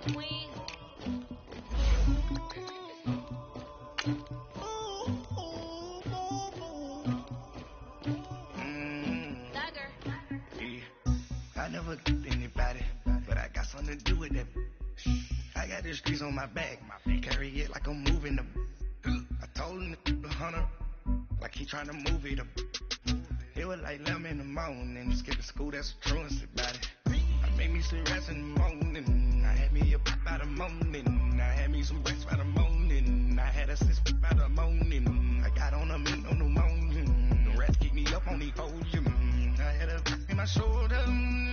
I never anybody, but I got something to do with that. I got the streets on my back, carry it like I'm moving them. I told him to 100, like he trying to move it up. It was like 11 in the morning, skipping school, that's a truancy about it. I made me some rest in the morning, I had me a pop by the morning, I had me some breaks by the morning, I had a sis by the morning, I got on a meat on the morning, the rats keep me up on the podium, I had a in my shoulder,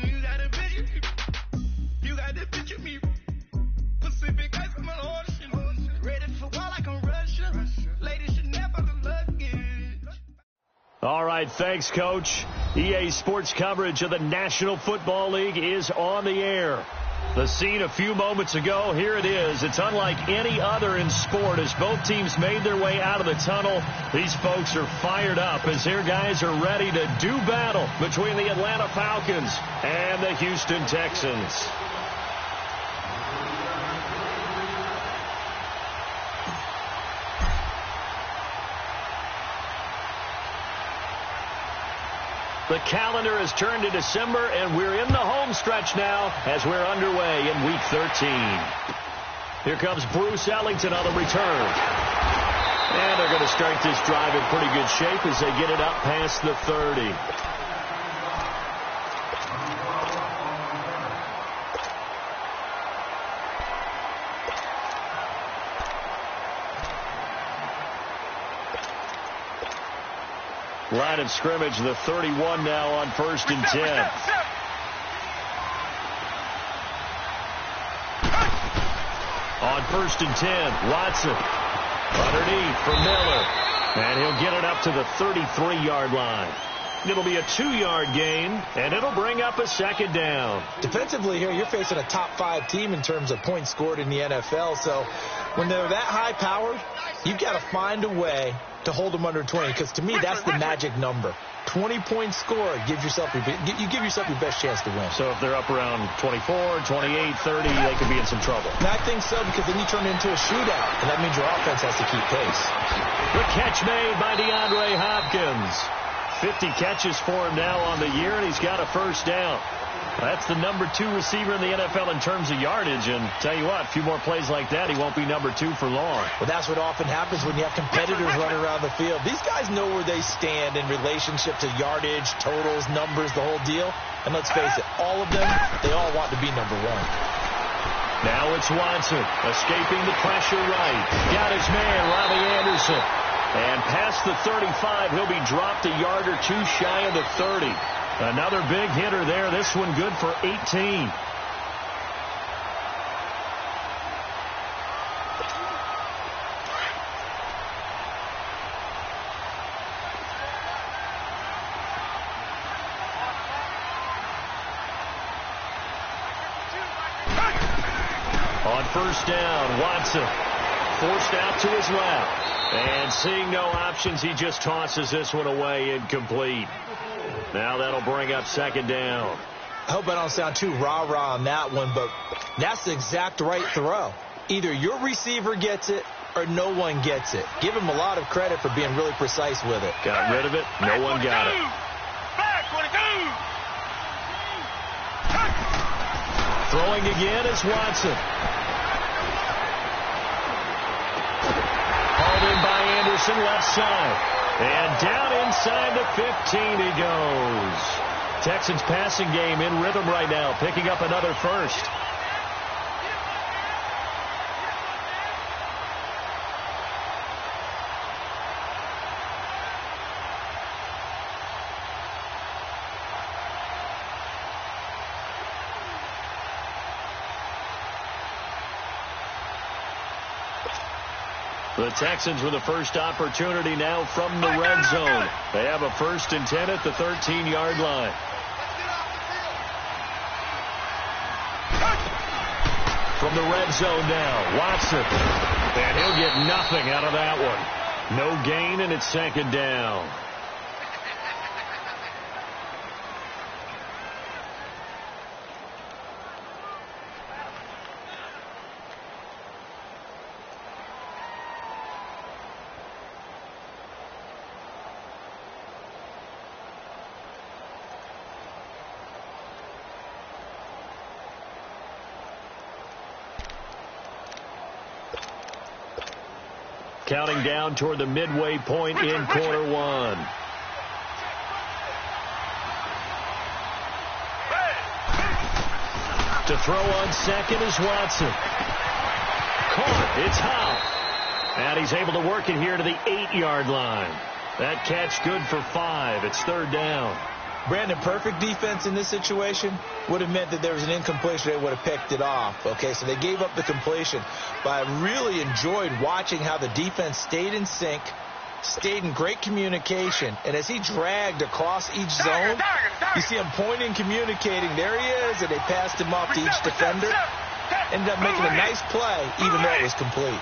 you got a picture me, Pacific ice in my ocean, ready for war like I'm Russia, ladies should never luggage. All right, thanks, Coach. EA Sports coverage of the National Football League is on the air. The scene a few moments ago, here it is. It's unlike any other in sport as both teams made their way out of the tunnel. These folks are fired up as their guys are ready to do battle between the Atlanta Falcons and the Houston Texans. The calendar has turned to December, and we're in the home stretch now as we're underway in Week 13. Here comes Bruce Ellington on the return. And they're going to start this drive in pretty good shape as they get it up past the 30. Line of scrimmage, the 31 now on 1st and 10. On 1st and 10, Watson underneath for Miller. And he'll get it up to the 33-yard line. It'll be a 2-yard gain, and it'll bring up a second down. Defensively here, you're facing a top-5 team in terms of points scored in the NFL. So when they're that high-powered, you've got to find a way to hold them under 20, because to me that's the magic number. 20-point score, you give yourself your best chance to win. So if they're up around 24, 28, 30, they could be in some trouble. And I think so, because then you turn it into a shootout, and that means your offense has to keep pace. The catch made by DeAndre Hopkins. 50 catches for him now on the year, and he's got a first down. That's the number 2 receiver in the NFL in terms of yardage, and tell you what, a few more plays like that, he won't be number 2 for long. Well, that's what often happens when you have competitors running around the field. These guys know where they stand in relationship to yardage, totals, numbers, the whole deal. And let's face it, all of them, they all want to be number 1. Now it's Watson, escaping the pressure right. Got his man, Robbie Anderson. And past the 35, he'll be dropped a yard or 2 shy of the 30. Another big hitter there. This one good for 18. On first down, Watson forced out to his left. And seeing no options, he just tosses this one away incomplete. Now that'll bring up second down. I hope I don't sound too rah-rah on that one, but that's the exact right throw. Either your receiver gets it or no one gets it. Give him a lot of credit for being really precise with it. Got rid of it. No one got it. Throwing again is Watson. Hauled in by Anderson, left side. And down inside the 15 he goes. Texans passing game in rhythm right now, picking up another first. The Texans with the first opportunity now from the red zone. They have a 1st and 10 at the 13-yard line. From the red zone now, Watson. And he'll get nothing out of that one. No gain, and it's second down. counting down toward the midway point in quarter one. To throw on second is Watson. Caught. It's Howe. And he's able to work it here to the 8-yard line. That catch good for 5. It's third down. Brandon, perfect defense in this situation would have meant that there was an incompletion. They would have picked it off. Okay, so they gave up the completion. But I really enjoyed watching how the defense stayed in sync, stayed in great communication. And as he dragged across each zone, you see him pointing, communicating. There he is, and they passed him off to each defender. Ended up making a nice play, even though it was complete.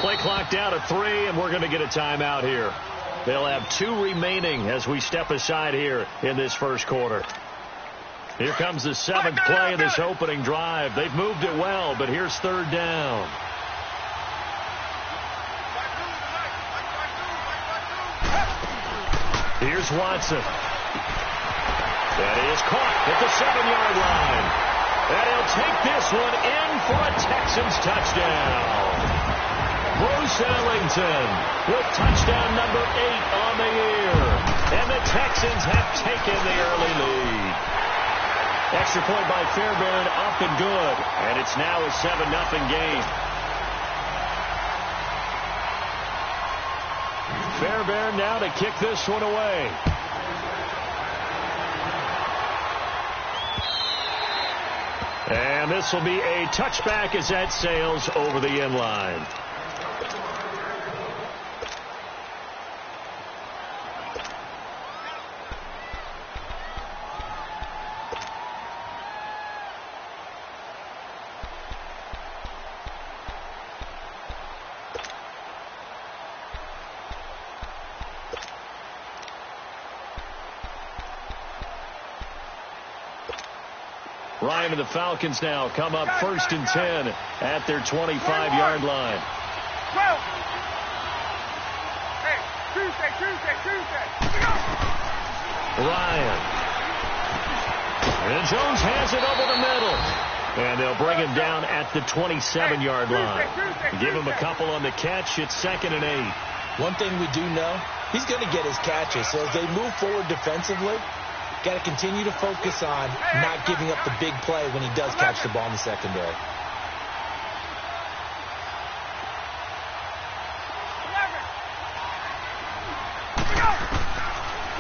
Play clock down to 3, and we're going to get a timeout here. They'll have 2 remaining as we step aside here in this first quarter. Here comes the 7th play of this opening drive. They've moved it well, but here's third down. Here's Watson. That is caught at the 7-yard line. And he'll take this one in for a Texans touchdown. Bruce Ellington with touchdown number 8 on the year. And the Texans have taken the early lead. Extra point by Fairbairn, up and good. And it's now a 7-0 game. Fairbairn now to kick this one away. And this will be a touchback as that sails over the end line. Ryan and the Falcons now come up 1st and 10 at their 25-yard line. Ryan. And Jones has it over the middle. And they'll bring him down at the 27-yard line. Give him a couple on the catch. It's 2nd and 8. One thing we do know, he's going to get his catches. So as they move forward defensively, got to continue to focus on not giving up the big play when he does catch the ball in the secondary.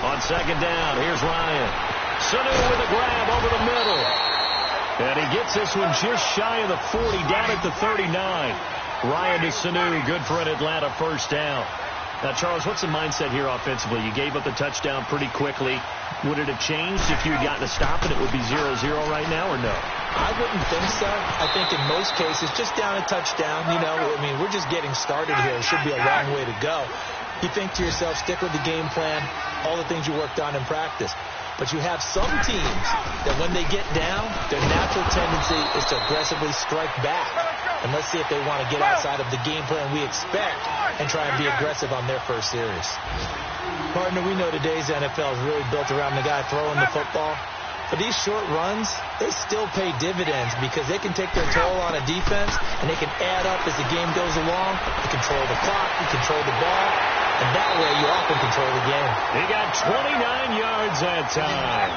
On 2nd down, here's Ryan. Sanu with a grab over the middle. And he gets this one just shy of the 40, down at the 39. Ryan to Sanu, good for an Atlanta first down. Now, Charles, what's the mindset here offensively? You gave up the touchdown pretty quickly. Would it have changed if you had gotten a stop and it would be 0-0 right now, or no? I wouldn't think so. I think in most cases, just down a touchdown, you know, I mean, we're just getting started here. It should be a long way to go. You think to yourself, stick with the game plan, all the things you worked on in practice. But you have some teams that when they get down, their natural tendency is to aggressively strike back. And let's see if they want to get outside of the game plan we expect and try and be aggressive on their first series. Partner, we know today's NFL is really built around the guy throwing the football. But these short runs, they still pay dividends because they can take their toll on a defense and they can add up as the game goes along. You control the clock, you control the ball, and that way you often control the game. He got 29 yards that time.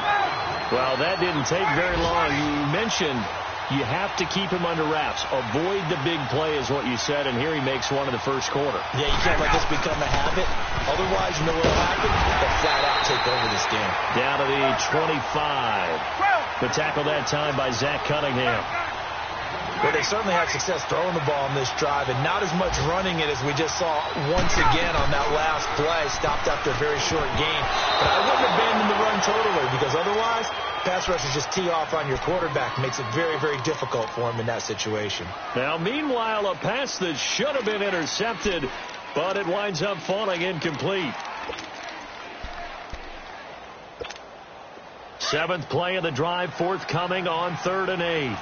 Well, that didn't take very long. You mentioned you have to keep him under wraps. Avoid the big play is what you said, and here he makes one in the first quarter. Yeah, you can't let this become a habit. Otherwise, you know what will happen? They'll flat out take over this game. Down to the 25. The tackle that time by Zach Cunningham. Well, they certainly had success throwing the ball on this drive, and not as much running it as we just saw once again on that last play. Stopped after a very short gain. But I wouldn't abandon the run totally, because otherwise, pass rushers just tee off on your quarterback. Makes it very, very difficult for him in that situation. Now, meanwhile, a pass that should have been intercepted, but it winds up falling incomplete. 7th play of the drive, forthcoming on 3rd and 8.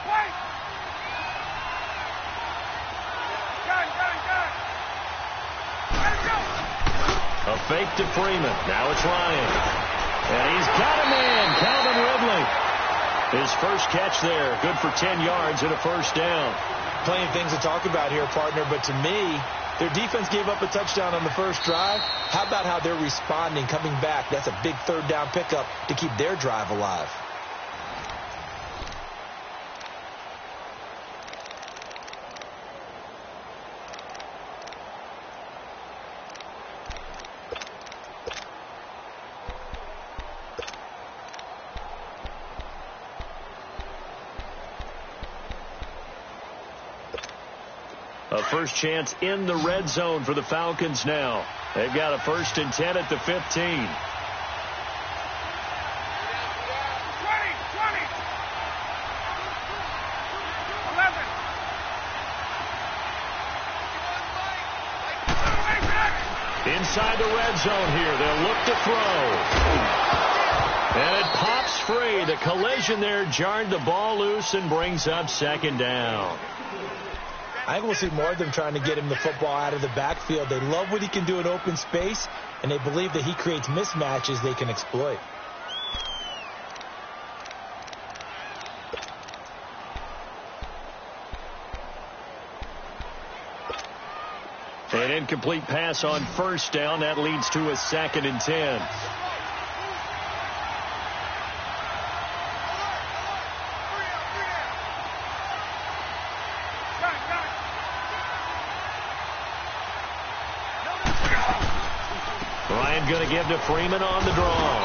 A fake to Freeman. Now it's Ryan. And he's got him in. Calvin point. His first catch there, good for 10 yards and a first down. Plenty of things to talk about here, partner, but to me, their defense gave up a touchdown on the first drive. How about how they're responding, coming back? That's a big third down pickup to keep their drive alive. A first chance in the red zone for the Falcons now. They've got a 1st and 10 at the 15. 20. Inside the red zone here. They'll look to throw. And it pops free. The collision there jarred the ball loose and brings up 2nd down. I think we'll see more of them trying to get him the football out of the backfield. They love what he can do in open space, and they believe that he creates mismatches they can exploit. An incomplete pass on 1st down. That leads to a 2nd and 10. Going to give to Freeman on the draw.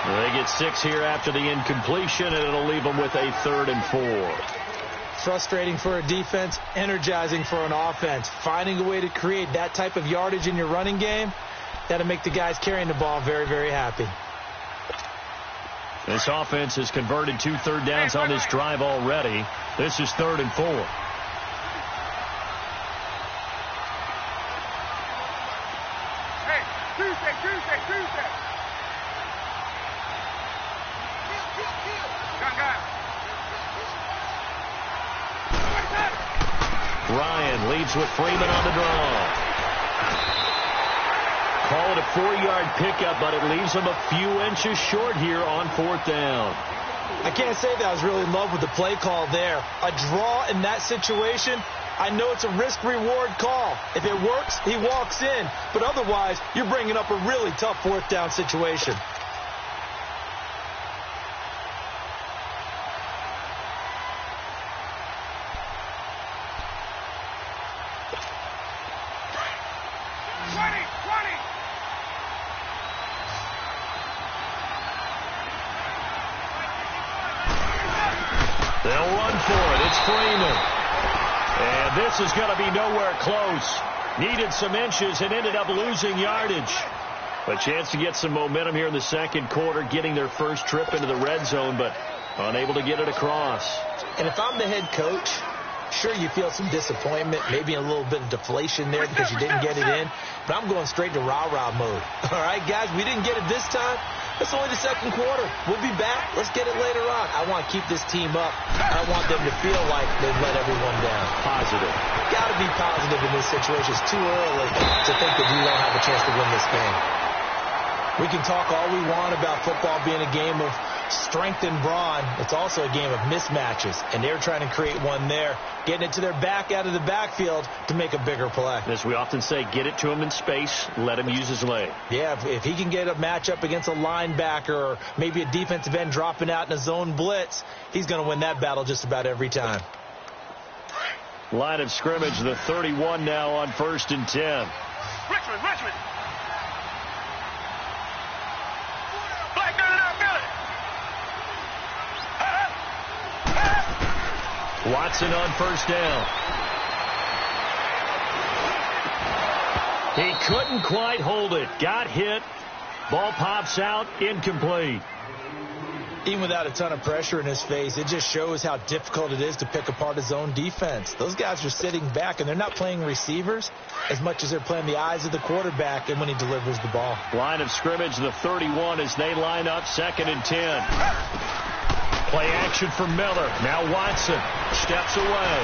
They get 6 here after the incompletion, and it'll leave them with a 3rd and 4. Frustrating for a defense, energizing for an offense. Finding a way to create that type of yardage in your running game, that'll make the guys carrying the ball very, very happy. This offense has converted 2 third downs on this drive already. This is 3rd and 4. Ryan leads with Freeman on the draw. Call it a 4-yard pickup, but it leaves them a few inches short here on 4th down. I can't say that I was really in love with the play call there. A draw in that situation, I know it's a risk-reward call. If it works, he walks in. But otherwise, you're bringing up a really tough 4th down situation. They'll run for it. It's Freeman. And this is going to be nowhere close. Needed some inches and ended up losing yardage. A chance to get some momentum here in the 2nd quarter, getting their first trip into the red zone, but unable to get it across. And if I'm the head coach, sure, you feel some disappointment, maybe a little bit of deflation there because you didn't get it in, but I'm going straight to rah-rah mode. All right, guys, we didn't get it this time. It's only the 2nd quarter. We'll be back. Let's get it later on. I want to keep this team up. I want them to feel like they've let everyone down. Positive. Got to be positive in this situation. It's too early to think that you won't have a chance to win this game. We can talk all we want about football being a game of strength and brawn. It's also a game of mismatches, and they're trying to create one there, getting it to their back out of the backfield to make a bigger play. As we often say, get it to him in space, let him use his leg. Yeah, if he can get a matchup against a linebacker or maybe a defensive end dropping out in a zone blitz, he's going to win that battle just about every time. Line of scrimmage, the 31 now on 1st and 10. Richmond. Watson on 1st down. He couldn't quite hold it. Got hit. Ball pops out. Incomplete. Even without a ton of pressure in his face, it just shows how difficult it is to pick apart his own defense. Those guys are sitting back, and they're not playing receivers as much as they're playing the eyes of the quarterback and when he delivers the ball. Line of scrimmage, the 31 as they line up 2nd and 10. Play action for Miller. Now Watson steps away.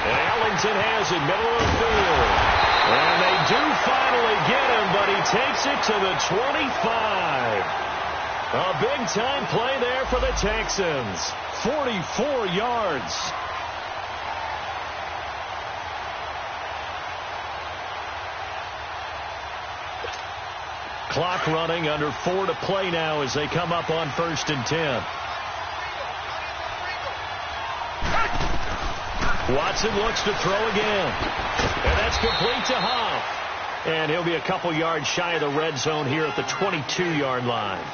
And Ellington has it, middle of the field. And they do finally get him, but he takes it to the 25. A big-time play there for the Texans. 44 yards. Clock running, under 4 to play now as they come up on 1st and 10. Watson looks to throw again. And that's complete to Huff. And he'll be a couple yards shy of the red zone here at the 22-yard line.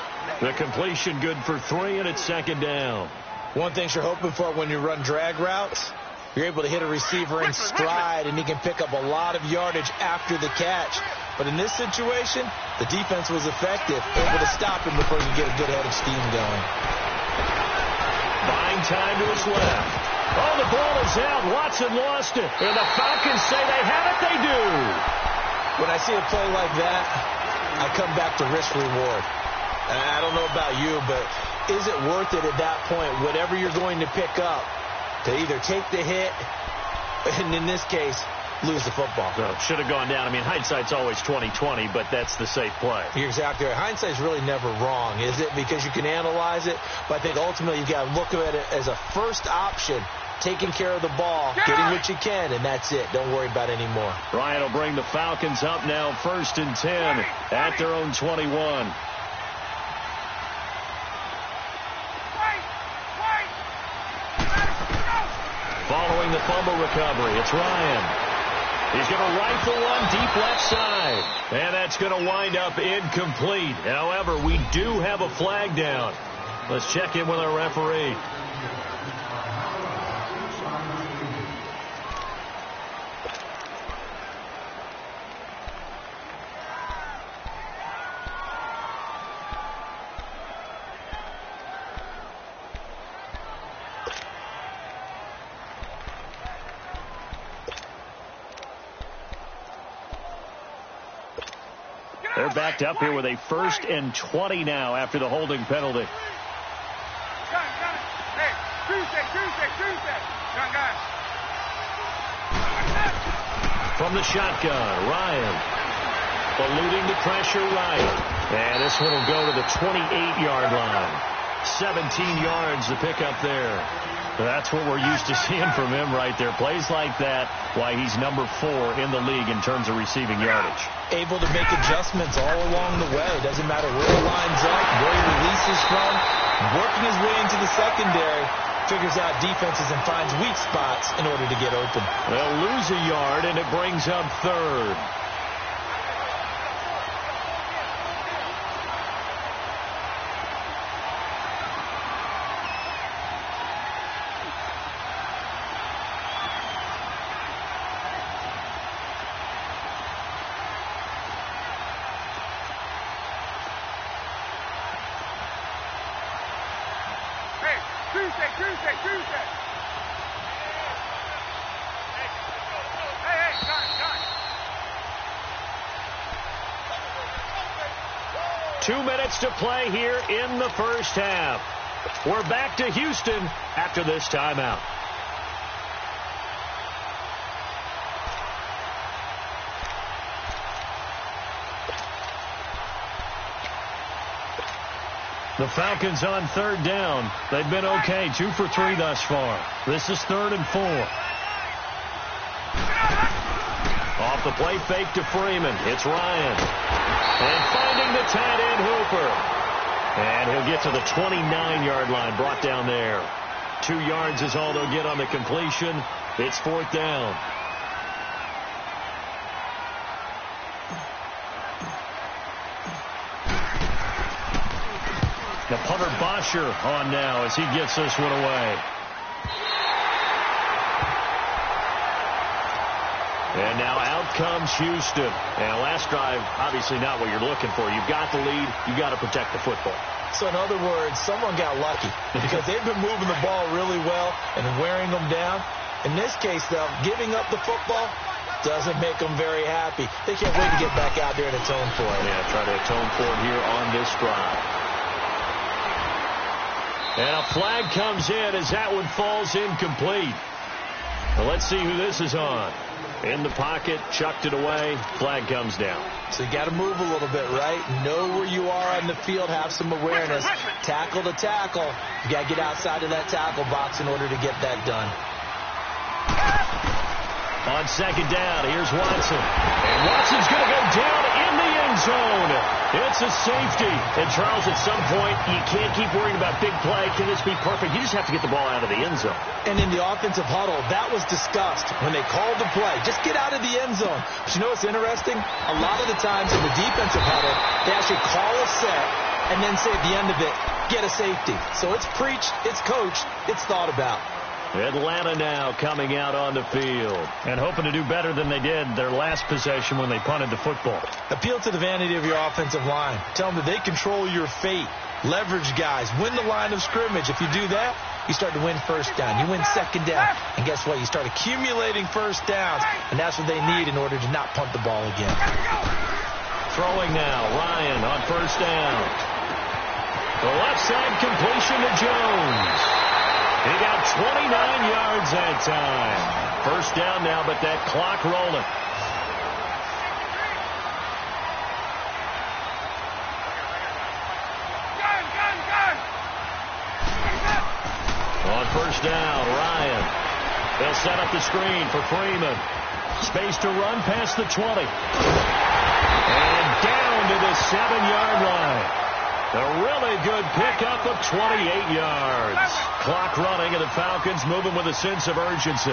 The completion good for 3, and it's 2nd down. One thing you're hoping for when you run drag routes, you're able to hit a receiver in stride, and he can pick up a lot of yardage after the catch. But in this situation, the defense was effective, able to stop him before he could get a good head of steam going. Buying time to his left. Oh, the ball is out. Watson lost it. And the Falcons say they have it. They do. When I see a play like that, I come back to risk-reward. I don't know about you, but is it worth it at that point, whatever you're going to pick up, to either take the hit, and in this case, lose the football? So should have gone down. I mean, hindsight's always 20/20, but that's the safe play. You're exactly right. Hindsight's really never wrong, is it? Because you can analyze it, but I think ultimately you've got to look at it as a first option, taking care of the ball, getting what you can, and that's it. Don't worry about it anymore. Ryan will bring the Falcons up now, 1st and 10 at their own 21. Following the fumble recovery, it's Ryan. He's going to rifle one deep left side. And that's going to wind up incomplete. However, we do have a flag down. Let's check in with our referee. They're backed up here with a 1st and 20 now after the holding penalty. From the shotgun, Ryan eluding the pressure right. And this one will go to the 28-yard line. 17 yards to pick up there. That's what we're used to seeing from him right there. Plays like that, why he's number 4 in the league in terms of receiving yardage. Able to make adjustments all along the way. Doesn't matter where he lines up, where he releases from. Working his way into the secondary, figures out defenses and finds weak spots in order to get open. They'll lose a yard, and it brings up 3rd. Tuesday. 2 minutes to play here in the first half. We're back to Houston after this timeout. The Falcons on 3rd down. They've been okay, 2 for 3 thus far. This is 3rd and 4. Off the play fake to Freeman. It's Ryan. And finding the tight end Hooper. And he'll get to the 29-yard line, brought down there. 2 yards is all they'll get on the completion. It's 4th down. The punter Bosher on now as he gets this one away. And now out comes Houston. And last drive, obviously not what you're looking for. You've got the lead. You've got to protect the football. So in other words, someone got lucky because they've been moving the ball really well and wearing them down. In this case, though, giving up the football doesn't make them very happy. They can't wait to get back out there and atone for it. Yeah, try to atone for it here on this drive. And a flag comes in as that one falls incomplete. Well, let's see who this is on. In the pocket, chucked it away, flag comes down. So you got to move a little bit, right? Know where you are on the field, have some awareness. Tackle to tackle. You got to get outside of that tackle box in order to get that done. On second down, here's Watson. And Watson's going to go down in the end zone. It's a safety. And, Charles, at some point, you can't keep worrying about big play. Can this be perfect? You just have to get the ball out of the end zone. And in the offensive huddle, that was discussed when they called the play. Just get out of the end zone. But you know what's interesting? A lot of the times in the defensive huddle, they actually call a set and then say at the end of it, get a safety. So it's preached, it's coached, it's thought about. Atlanta now coming out on the field and hoping to do better than they did their last possession when they punted the football. Appeal to the vanity of your offensive line. Tell them that they control your fate. Leverage guys. Win the line of scrimmage. If you do that, you start to win first down. You win second down. And guess what? You start accumulating first downs. And that's what they need in order to not punt the ball again. Throwing now. Ryan on first down. The left side completion to Jones. He got 29 yards that time. First down now, but that clock rolling. On first down, Ryan. They'll set up the screen for Freeman. Space to run past the 20. And down to the 7-yard line. A really good pickup of 28 yards. Clock running, and the Falcons moving with a sense of urgency.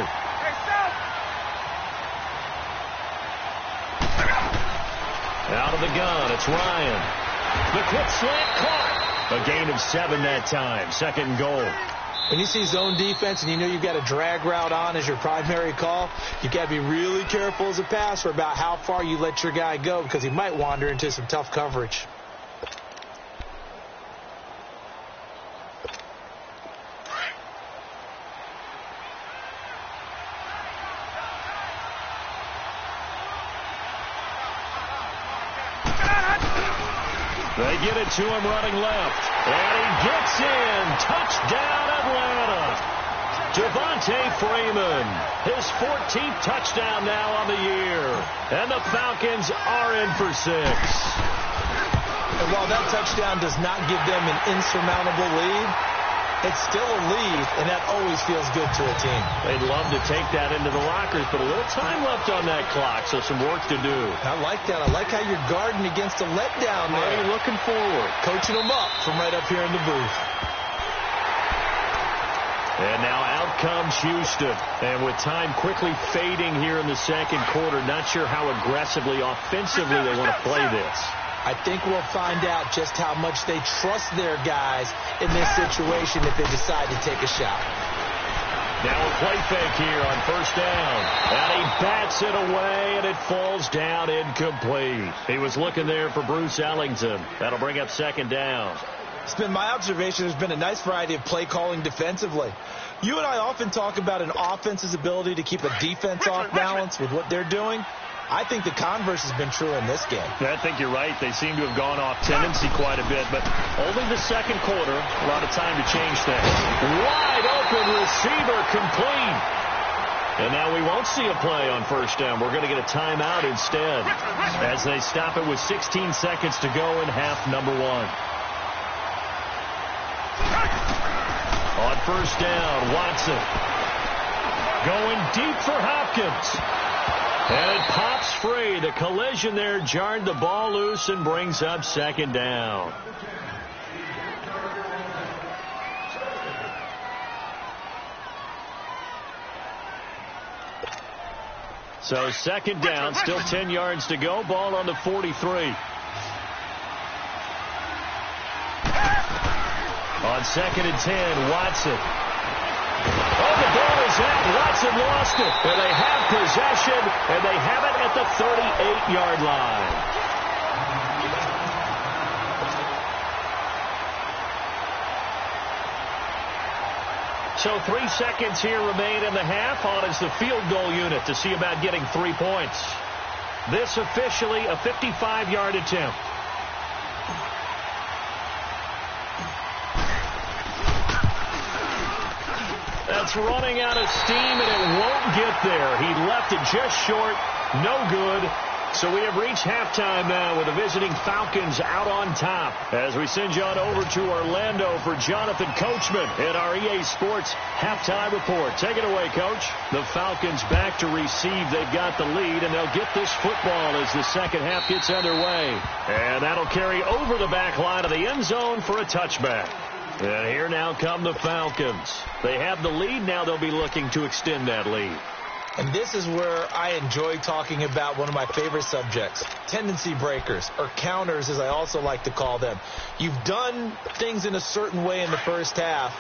Out of the gun, it's Ryan. The quick slant caught. A gain of 7 that time. Second and goal. When you see zone defense and you know you've got a drag route on as your primary call, you've got to be really careful as a passer about how far you let your guy go because he might wander into some tough coverage. They get it to him running left. And he gets in. Touchdown, Atlanta. Devontae Freeman. His 14th touchdown now on the year. And the Falcons are in for 6. And while that touchdown does not give them an insurmountable lead, it's still a lead, and that always feels good to a team. They'd love to take that into the lockers, but a little time left on that clock, so some work to do. I like that. I like how you're guarding against a letdown there. How are you looking forward? Coaching them up from right up here in the booth. And now out comes Houston. And with time quickly fading here in the second quarter, not sure how aggressively, offensively they want to play this. I think we'll find out just how much they trust their guys in this situation if they decide to take a shot. Now a play fake here on first down. And he bats it away, and it falls down incomplete. He was looking there for Bruce Ellington. That'll bring up second down. It's been my observation there's been a nice variety of play calling defensively. You and I often talk about an offense's ability to keep a defense off balance with what they're doing. I think the converse has been true in this game. I think you're right. They seem to have gone off tendency quite a bit, but only the second quarter, a lot of time to change things. Wide open receiver complete. And now we won't see a play on first down. We're going to get a timeout instead as they stop it with 16 seconds to go in half number 1. On first down, Watson going deep for Hopkins. And it pops free. The collision there jarred the ball loose and brings up second down. So second down, still 10 yards to go. Ball on the 43. On second and 10, Watson. Oh, the ball is out. Watson lost it. And they have possession, and they have it at the 38-yard line. So 3 seconds here remain in the half. On is the field goal unit to see about getting 3 points. This officially a 55-yard attempt. It's running out of steam, and it won't get there. He left it just short. No good. So we have reached halftime now with the visiting Falcons out on top. As we send you on over to Orlando for Jonathan Coachman in our EA Sports halftime report. Take it away, Coach. The Falcons back to receive. They've got the lead, and they'll get this football as the second half gets underway. And that'll carry over the back line of the end zone for a touchback. And here now come the Falcons. They have the lead. Now they'll be looking to extend that lead. And this is where I enjoy talking about one of my favorite subjects, tendency breakers, or counters as I also like to call them. You've done things in a certain way in the first half,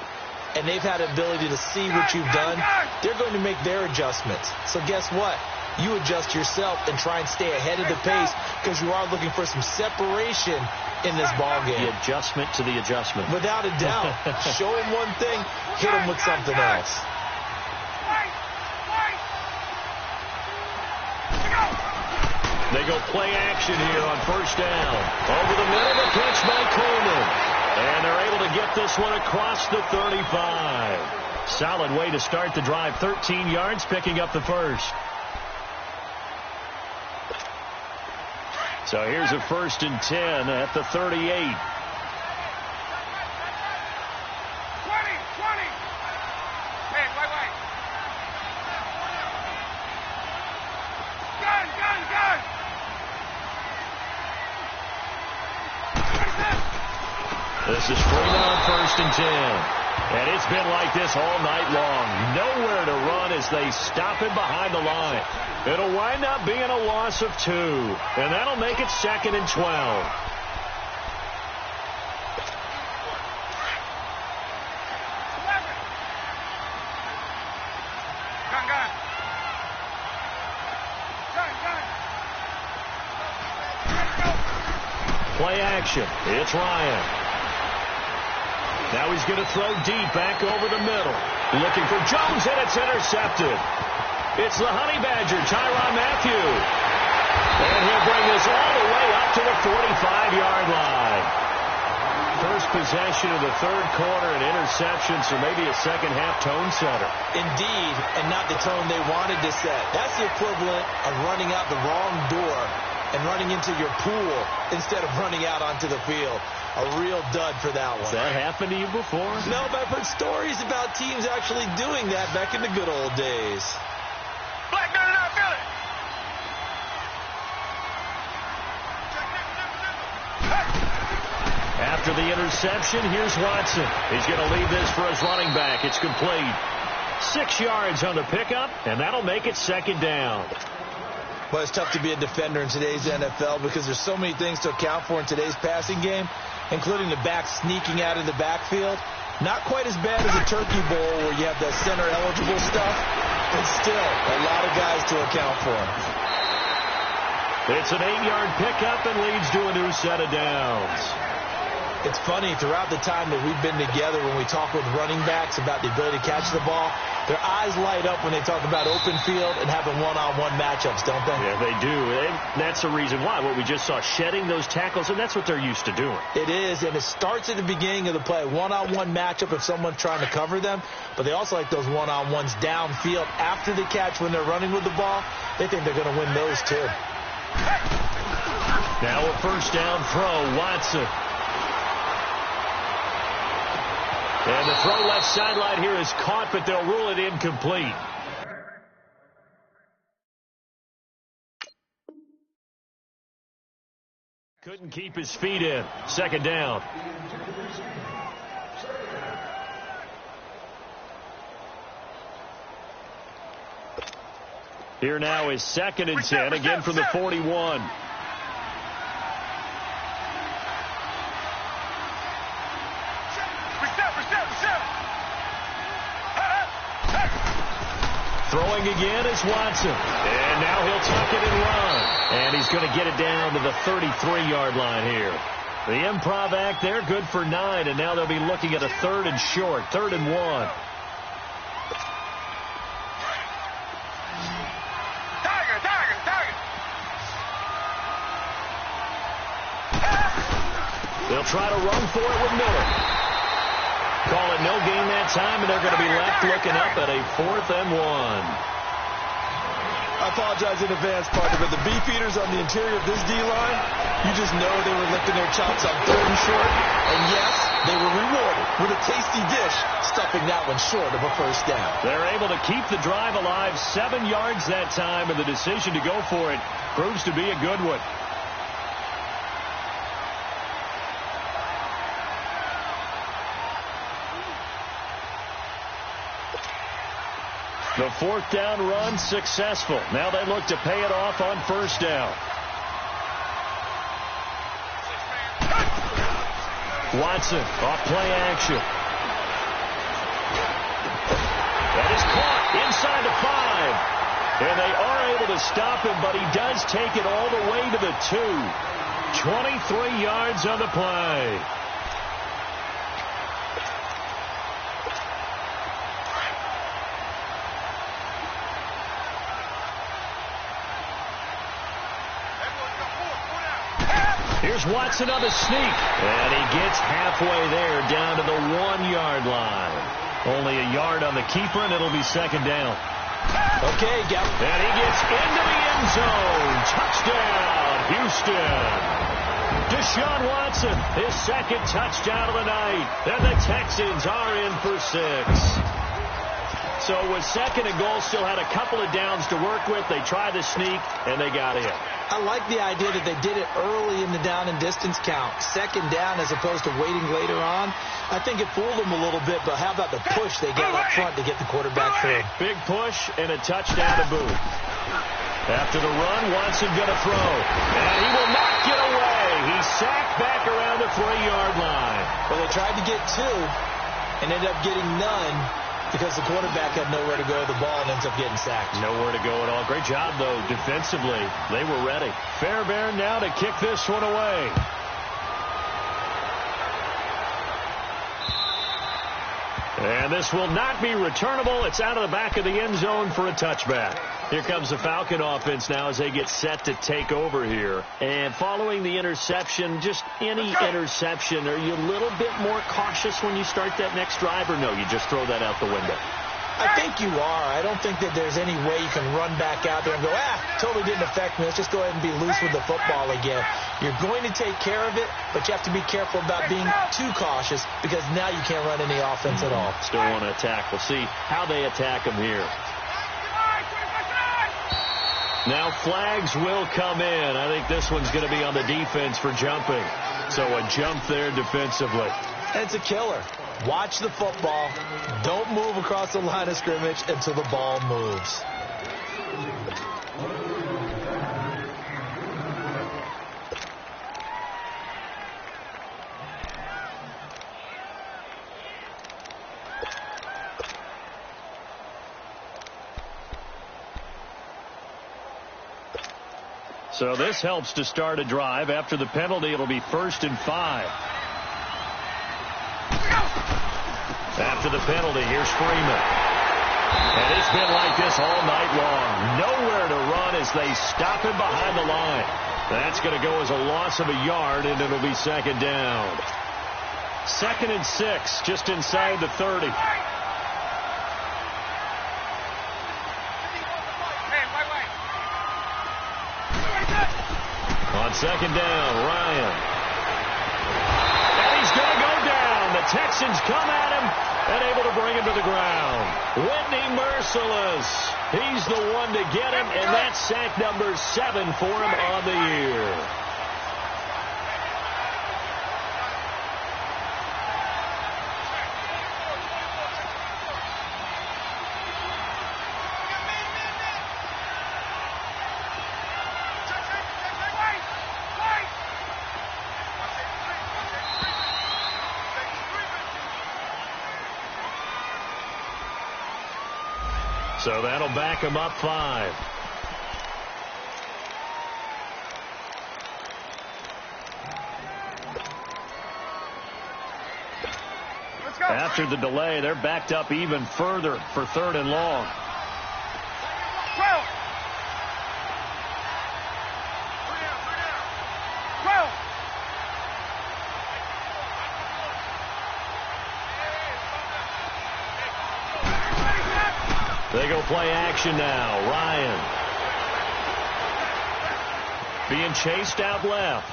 and they've had the ability to see what you've done. They're going to make their adjustments. So guess what? You adjust yourself and try and stay ahead of the pace because you are looking for some separation in this ball game. The adjustment to the adjustment. Without a doubt. Show them one thing, hit them with something else. They go play action here on first down. Over the middle, the pitch by Coleman. And they're able to get this one across the 35. Solid way to start the drive. 13 yards, picking up the first. So here's a 1st and 10 at the 38. This is Fremont 1st and 10. And it's been like this all night long. Nowhere to run as they stop him behind the line. It'll wind up being a loss of 2. And that'll make it 2nd and 12. Play action. It's Ryan. Now he's going to throw deep back over the middle. Looking for Jones, and it's intercepted. It's the Honey Badger, Tyrann Mathieu. And he'll bring this all the way up to the 45-yard line. First possession of the third quarter, an interception, so maybe a second-half tone setter. Indeed, and not the tone they wanted to set. That's the equivalent of running out the wrong door and running into your pool instead of running out onto the field. A real dud for that one. Has that happened to you before? No, but I've heard stories about teams actually doing that back in the good old days. Black man, I feel it. After the interception, here's Watson. He's going to leave this for his running back. It's complete. 6 yards on the pickup, and that'll make it 2nd down. Well, it's tough to be a defender in today's NFL because there's so many things to account for in today's passing game, including the back sneaking out of the backfield. Not quite as bad as a Turkey Bowl where you have the center-eligible stuff, but still a lot of guys to account for. It's an 8-yard pickup and leads to a new set of downs. It's funny, throughout the time that we've been together, when we talk with running backs about the ability to catch the ball, their eyes light up when they talk about open field and having one-on-one matchups, don't they? Yeah, they do. And that's the reason why. What we just saw, shedding those tackles, and that's what they're used to doing. It is, and it starts at the beginning of the play. One-on-one matchup if someone's trying to cover them, but they also like those one-on-ones downfield after the catch when they're running with the ball. They think they're going to win those, too. Now a first down throw, Watson. And the throw left sideline here is caught, but they'll rule it incomplete. Couldn't keep his feet in. 2nd down. Here now is 2nd and 10, again from the 41. Throwing again is Watson. And now he'll tuck it and run. And he's going to get it down to the 33-yard line here. The improv act there, good for 9. And now they'll be looking at a 3rd and short, 3rd and 1. They'll try to run for it with Miller. Call it no gain that time, and they're going to be left looking up at a 4th and 1. I apologize in advance, partner, but the beefeaters on the interior of this D-line, you just know they were licking their chops on 3rd and short. And yes, they were rewarded with a tasty dish, stuffing that one short of a 1st down. They're able to keep the drive alive, 7 yards that time, and the decision to go for it proves to be a good one. The 4th down run successful. Now they look to pay it off on 1st down. Watson off play action. That is caught inside the 5. And they are able to stop him, but he does take it all the way to the 2. 23 yards on the play. Here's Watson on the sneak. And he gets halfway there down to the 1-yard line. Only a yard on the keeper, and it'll be 2nd down. Okay, Gap. And he gets into the end zone. Touchdown, Houston. Deshaun Watson, his 2nd touchdown of the night. And the Texans are in for 6. So with 2nd and goal, still had a couple of downs to work with. They tried the sneak, and they got in. I like the idea that they did it early in the down and distance count. 2nd down as opposed to waiting later on. I think it fooled them a little bit, but how about the push they got up front to get the quarterback through? Big push and a touchdown to boot. After the run, Watson going to throw. And he will not get away. He's sacked back around the 3-yard line. Well, they tried to get 2 and ended up getting none, because the quarterback had nowhere to go. The ball ends up getting sacked. Nowhere to go at all. Great job, though, defensively. They were ready. Fairbairn now to kick this one away. And this will not be returnable. It's out of the back of the end zone for a touchback. Here comes the Falcon offense now as they get set to take over here. And following the interception, just any interception, are you a little bit more cautious when you start that next drive, or no, you just throw that out the window? I think you are. I don't think that there's any way you can run back out there and go, totally didn't affect me. Let's just go ahead and be loose with the football again. You're going to take care of it, but you have to be careful about being too cautious, because now you can't run any offense at all. Still want to attack. We'll see how they attack them here. Now flags will come in. I think this one's going to be on the defense for jumping. So a jump there defensively. It's a killer. Watch the football. Don't move across the line of scrimmage until the ball moves. So this helps to start a drive. After the penalty, it'll be 1st and 5. After the penalty, here's Freeman. And it's been like this all night long. Nowhere to run as they stop him behind the line. That's going to go as a loss of a yard, and it'll be 2nd down. 2nd and 6, just inside the 30. On 2nd down, Ryan. And he's going to go down. The Texans come at him and able to bring him to the ground. Whitney Merciless. He's the one to get him, and that's sack number 7 for him on the year. So that'll back him up 5. After the delay, they're backed up even further for 3rd and long. They go play action now. Ryan being chased out left.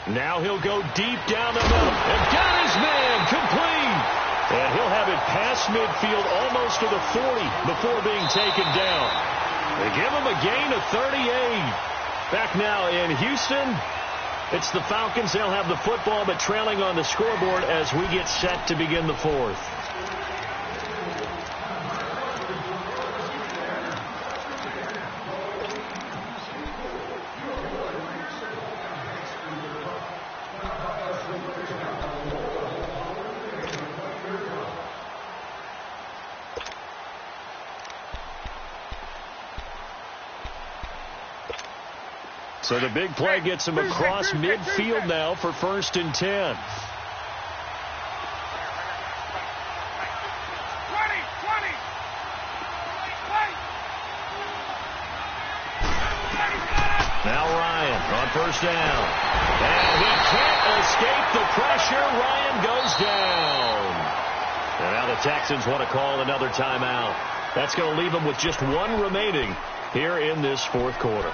Now he'll go deep down the middle. And got his man complete. And he'll have it past midfield almost to the 40 before being taken down. They give him a gain of 38. Back now in Houston, it's the Falcons. They'll have the football, but trailing on the scoreboard as we get set to begin the fourth. So the big play gets him across midfield now for 1st and 10. Now Ryan on 1st down. And he can't escape the pressure. Ryan goes down. And now the Texans want to call another timeout. That's going to leave them with just one remaining here in this fourth quarter.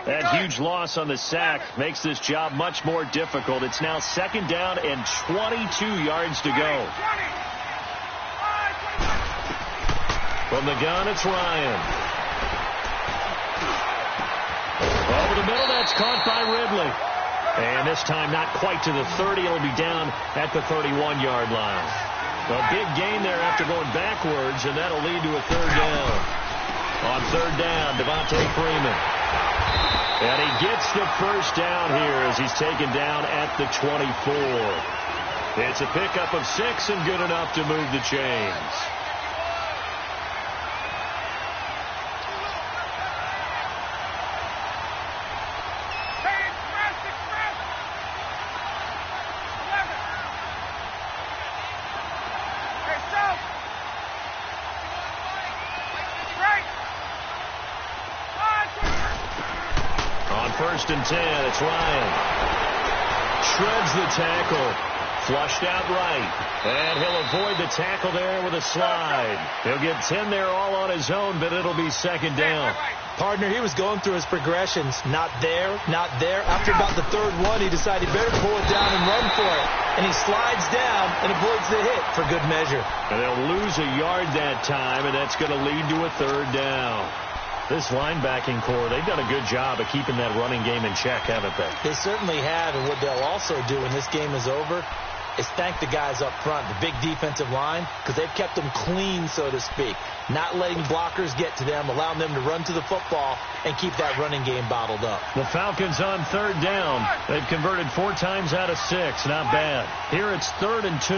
That huge loss on the sack makes this job much more difficult. It's now 2nd down and 22 yards to go. From the gun, it's Ryan. Over the middle, that's caught by Ridley. And this time not quite to the 30. It'll be down at the 31-yard line. A big gain there after going backwards, and that'll lead to a 3rd down. On 3rd down, Devontae Freeman. And he gets the 1st down here as he's taken down at the 24. It's a pickup of 6 and good enough to move the chains. On 1st and 10, it's Ryan. Shreds the tackle. Flushed out right. And he'll avoid the tackle there with a slide. He'll get 10 there all on his own, but it'll be 2nd down. Partner, he was going through his progressions. Not there, not there. After about the 3rd one, he decided he better pull it down and run for it. And he slides down and avoids the hit for good measure. And they'll lose a yard that time, and that's going to lead to a 3rd down. This linebacking core, they've done a good job of keeping that running game in check, haven't they? They certainly have, and what they'll also do when this game is over is thank the guys up front, the big defensive line, because they've kept them clean, so to speak. Not letting blockers get to them, allowing them to run to the football and keep that running game bottled up. The Falcons on 3rd down. They've converted 4 times out of 6. Not bad. Here it's 3rd and 2.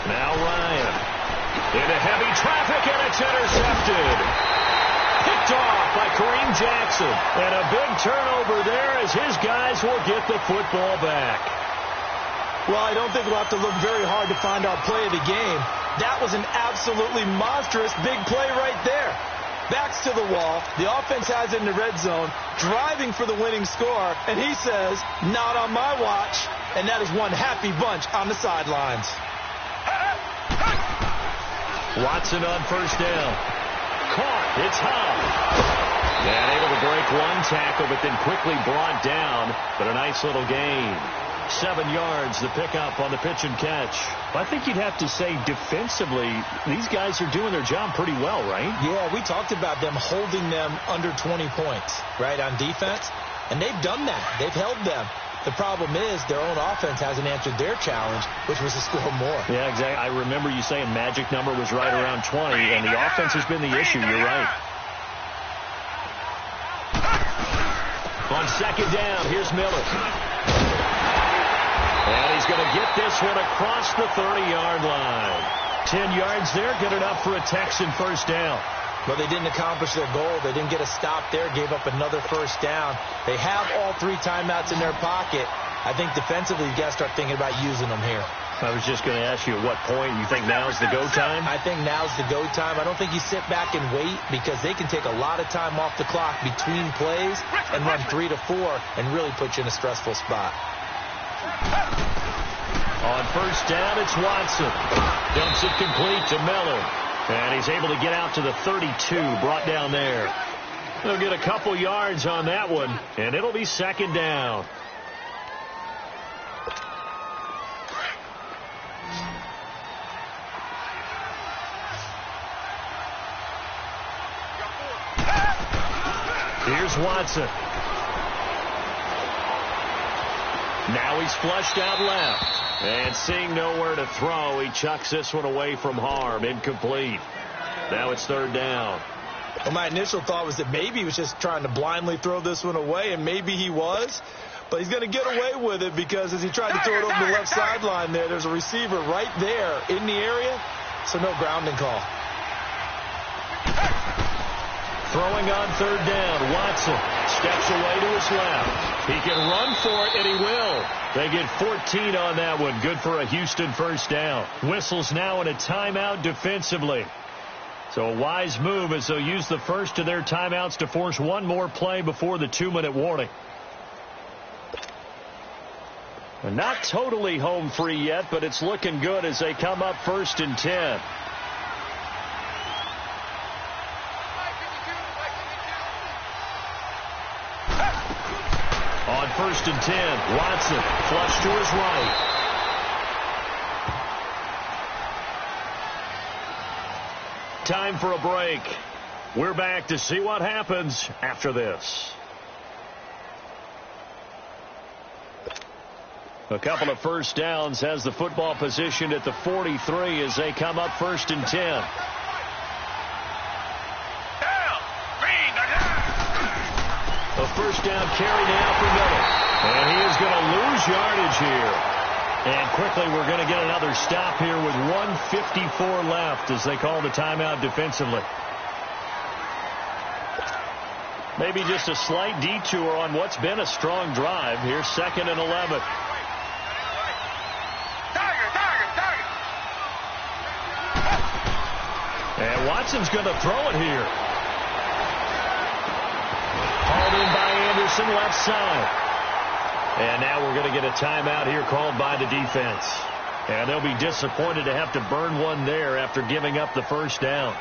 Now Ryan into heavy traffic, and it's intercepted. Picked off by Kareem Jackson. And a big turnover there as his guys will get the football back. Well, I don't think we'll have to look very hard to find our play of the game. That was an absolutely monstrous big play right there. Backs to the wall. The offense has it in the red zone, driving for the winning score, and he says, not on my watch. And that is one happy bunch on the sidelines. Watson on 1st down. Caught. It's high. And able to break one tackle, but then quickly brought down. But a nice little gain. 7 yards, the pickup on the pitch and catch. I think you'd have to say defensively, these guys are doing their job pretty well, right? Yeah, we talked about them holding them under 20 points, right, on defense. And they've done that. They've held them. The problem is their own offense hasn't answered their challenge, which was to score more. Yeah, exactly. I remember you saying magic number was right around 20, and the offense has been the issue. You're right. On 2nd down, here's Miller. And he's going to get this one across the 30-yard line. 10 yards there, good enough for a Texan first down. But they didn't accomplish their goal. They didn't get a stop there, gave up another first down. They have all 3 timeouts in their pocket. I think defensively, you got to start thinking about using them here. I was just going to ask you at what point you think now's the go time? I think now's the go time. I don't think you sit back and wait because they can take a lot of time off the clock between plays and run 3 to 4 and really put you in a stressful spot. On first down, it's Watson. Dumps it complete to Miller. And he's able to get out to the 32, brought down there. They'll get a couple yards on that one, and it'll be second down. Here's Watson. Now he's flushed out left. And seeing nowhere to throw, he chucks this one away from harm. Incomplete. Now it's third down. Well, my initial thought was that maybe he was just trying to blindly throw this one away, and maybe he was. But he's going to get away with it because as he tried to throw it over the left sideline there's a receiver right there in the area, so no grounding call. Throwing on third down, Watson steps away to his left. He can run for it, and he will. They get 14 on that one. Good for a Houston first down. Whistles now in a timeout defensively. So a wise move as they'll use the first of their timeouts to force one more play before the 2-minute warning. And not totally home free yet, but it's looking good as they come up first and 10. On first and 10, Watson flush to his right. Time for a break. We're back to see what happens after this. A couple of first downs has the football positioned at the 43 as they come up first and 10. A first down carry now for Miller. And he is going to lose yardage here. And quickly we're going to get another stop here with 1:54 left as they call the timeout defensively. Maybe just a slight detour on what's been a strong drive. Here's 2nd and 11. And Watson's going to throw it here. Hauled in by Anderson, left side. And now we're going to get a timeout here called by the defense. And they'll be disappointed to have to burn one there after giving up the first down.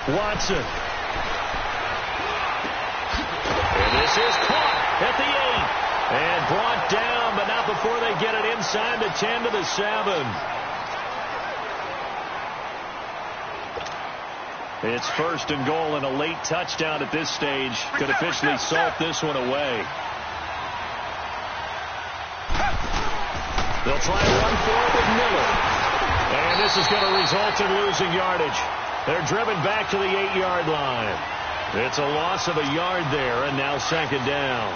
Watson. And this is caught at the 8. And brought down, but not before they get it inside the 10 to the 7. It's first and goal and a late touchdown at this stage could officially salt this one away. They'll try and run for it with Miller. And this is going to result in losing yardage. They're driven back to the 8-yard line. It's a loss of a yard there, and now second down.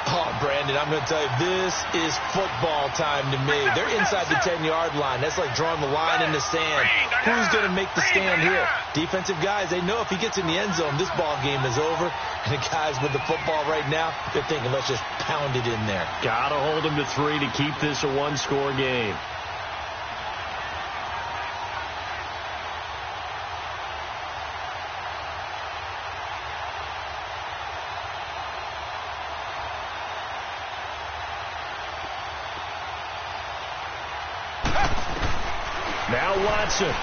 Oh, Brandon, I'm going to tell you, this is football time to me. They're inside the 10-yard line. That's like drawing the line in the sand. Who's going to make the stand here? Defensive guys, they know if he gets in the end zone, this ball game is over. And the guys with the football right now, they're thinking, let's just pound it in there. Got to hold them to 3 to keep this a one-score game. Now Watson. And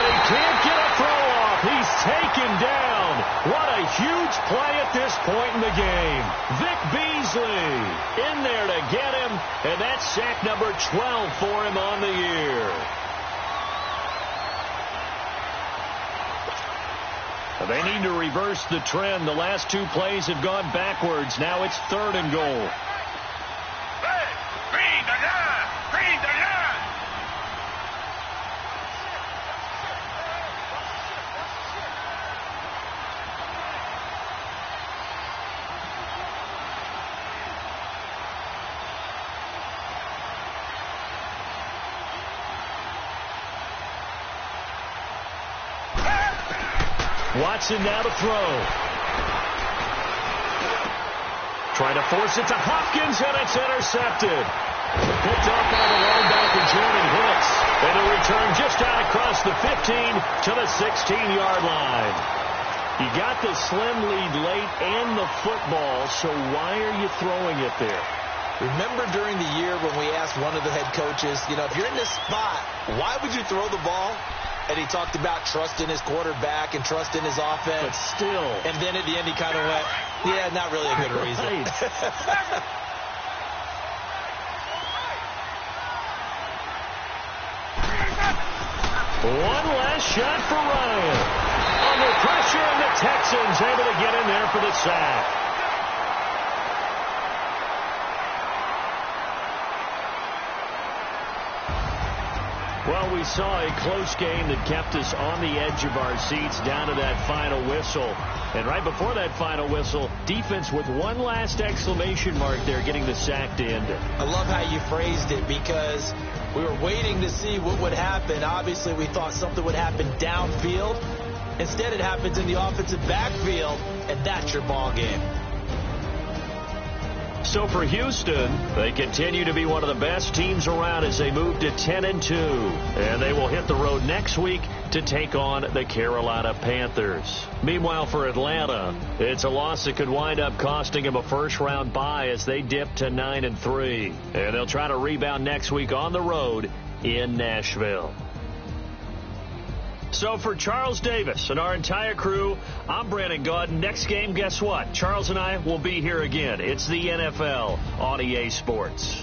he can't get a throw off. He's taken down. What a huge play at this point in the game. Vic Beasley in there to get him. And that's sack number 12 for him on the year. They need to reverse the trend. The last 2 plays have gone backwards. Now it's 3rd and goal. Watson now to throw. Trying to force it to Hopkins, and it's intercepted. Picked off by the linebacker, Jordan Hicks. And a return just out across the 15 to the 16-yard line. You got the slim lead late and the football, so why are you throwing it there? Remember during the year when we asked one of the head coaches, if you're in this spot, why would you throw the ball? And he talked about trusting his quarterback and trusting his offense. But still. And then at the end he kind of went, yeah, not really a good reason. One last shot for Ryan. Under pressure, and the Texans able to get in there for the sack. Well, we saw a close game that kept us on the edge of our seats down to that final whistle. And right before that final whistle, defense with one last exclamation mark there, getting the sack to end it. I love how you phrased it, because we were waiting to see what would happen. Obviously, we thought something would happen downfield. Instead, it happens in the offensive backfield, and that's your ball game. So for Houston, they continue to be one of the best teams around as they move to 10-2. And they will hit the road next week to take on the Carolina Panthers. Meanwhile, for Atlanta, it's a loss that could wind up costing them a first-round bye as they dip to 9-3. And they'll try to rebound next week on the road in Nashville. So for Charles Davis and our entire crew, I'm Brandon Gaudin. Next game, guess what? Charles and I will be here again. It's the NFL on EA Sports.